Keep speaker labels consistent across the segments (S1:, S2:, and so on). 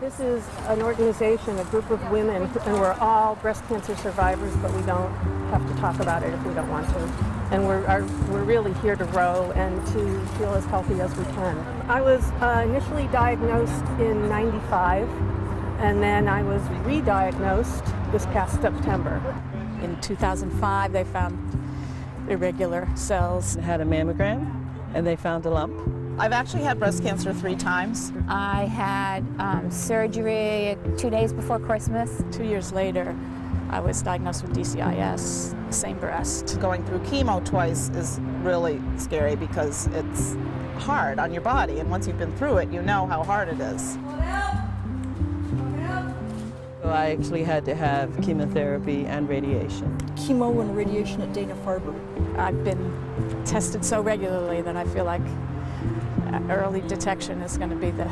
S1: This is an organization, a group of women, and we're all breast cancer survivors, but we don't have to talk about it if we don't want to. And we're really here to row and to feel as healthy as we can. I was initially diagnosed in '95, and then I was re-diagnosed this past September.
S2: In 2005, they found irregular cells.
S3: I had a mammogram, and they found a lump.
S4: I've actually had breast cancer 3 times.
S5: I had surgery 2 days before Christmas.
S2: 2 years later, I was diagnosed with DCIS, same breast.
S4: Going through chemo twice is really scary because it's hard on your body, and once you've been through it, you know how hard it is.
S3: So I actually had to have chemotherapy and radiation.
S6: Chemo and radiation at Dana-Farber.
S2: I've been tested so regularly that I feel like early detection is going to be the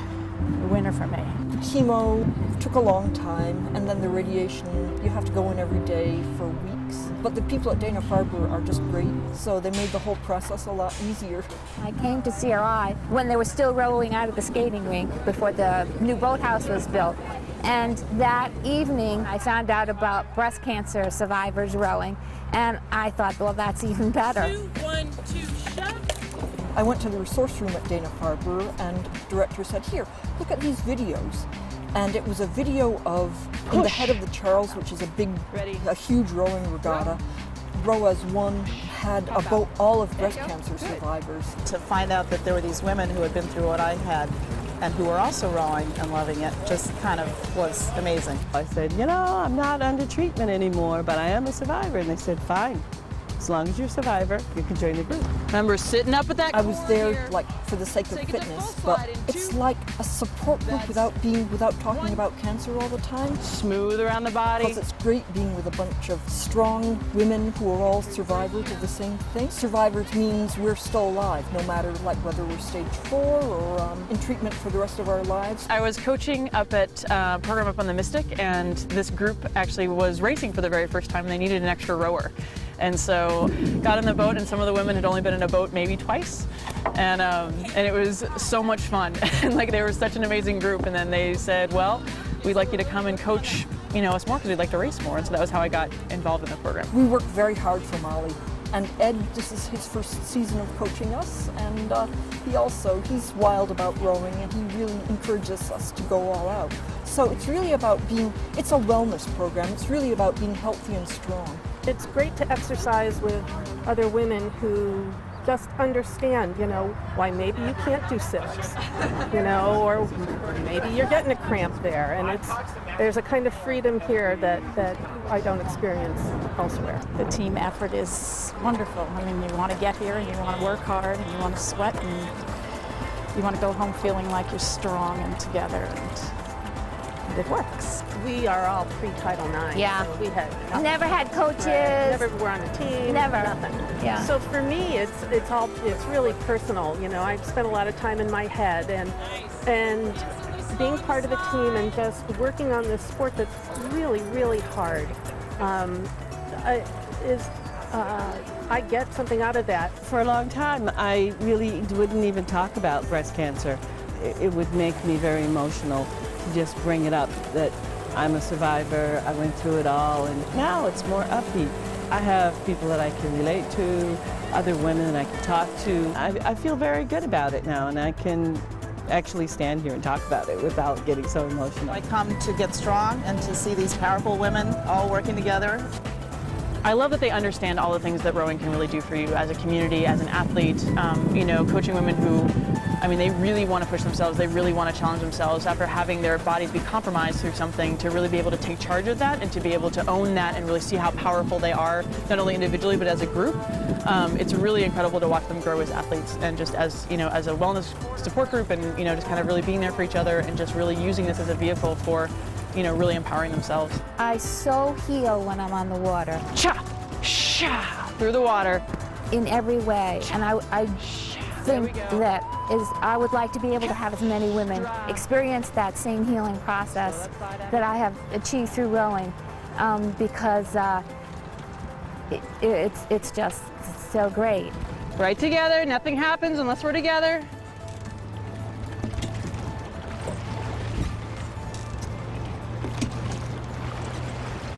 S2: winner for me.
S6: The chemo took a long time, and then the radiation, you have to go in every day for weeks. But the people at Dana-Farber are just great, so they made the whole process a lot easier.
S5: I came to CRI when they were still rolling out of the skating rink before the new boathouse was built. And that evening, I found out about breast cancer survivors rowing, and I thought, well, that's even better.
S7: 2, 1, 2, shut.
S6: I went to the resource room at Dana-Farber, and the director said, here, look at these videos. And it was a video of, in the head of the Charles, which is a huge rowing regatta, row as one had about all of breast cancer survivors.
S4: To find out that there were these women who had been through what I had and who were also rowing and loving it just kind of was amazing.
S3: I said, you know, I'm not under treatment anymore, but I am a survivor. And they said, fine. As long as you're a survivor, you can join the group.
S7: Remember sitting up at that
S6: I was there like for the sake of fitness, but it's like a support group without talking about cancer all the time.
S7: smooth around the body.
S6: Because it's great being with a bunch of strong women who are all survivors of the same thing. Survivors means we're still alive, no matter like whether we're stage 4 or in treatment for the rest of our lives.
S7: I was coaching up at a program up on the Mystic, and this group actually was racing for the very first time, and they needed an extra rower. And so got in the boat, and some of the women had only been in a boat maybe twice, and it was so much fun. And like they were such an amazing group. And then they said, well, we'd like you to come and coach, us more because we'd like to race more. And so that was how I got involved in the program.
S6: We worked very hard for Molly, and Ed, this is his first season of coaching us, and he's wild about rowing, and he really encourages us to go all out. So it's really about it's a wellness program. It's really about being healthy and strong.
S1: It's great to exercise with other women who just understand, why maybe you can't do sit-ups, or maybe you're getting a cramp there. And there's a kind of freedom here that I don't experience elsewhere.
S2: The team effort is wonderful. I mean, you want to get here and you want to work hard and you want to sweat and you want to go home feeling like you're strong and together, and it works.
S1: We are all pre-Title IX.
S5: Yeah.
S1: So we had
S5: Never had coaches.
S1: Never were on a team.
S5: Never.
S1: Nothing.
S5: Yeah.
S1: So for me, it's really personal. I've spent a lot of time in my head, and being part of a team and just working on this sport that's really, really hard. I get something out of that.
S3: For a long time, I really wouldn't even talk about breast cancer. It would make me very emotional to just bring it up that I'm a survivor, I went through it all, and now it's more upbeat. I have people that I can relate to, other women I can talk to. I feel very good about it now, and I can actually stand here and talk about it without getting so emotional.
S4: I come to get strong and to see these powerful women all working together.
S7: I love that they understand all the things that rowing can really do for you as a community, as an athlete, coaching women who, they really want to push themselves, they really want to challenge themselves after having their bodies be compromised through something, to really be able to take charge of that and to be able to own that and really see how powerful they are, not only individually but as a group. It's really incredible to watch them grow as athletes and just as a wellness support group, and just kind of really being there for each other and just really using this as a vehicle for really empowering themselves.
S5: I so heal when I'm on the water.
S7: Cha! Sha! Through the water.
S5: In every way. And I think that I would like to be able to have as many women experience that same healing process that I have achieved through rowing, because it's just so great.
S7: Right together, nothing happens unless we're together.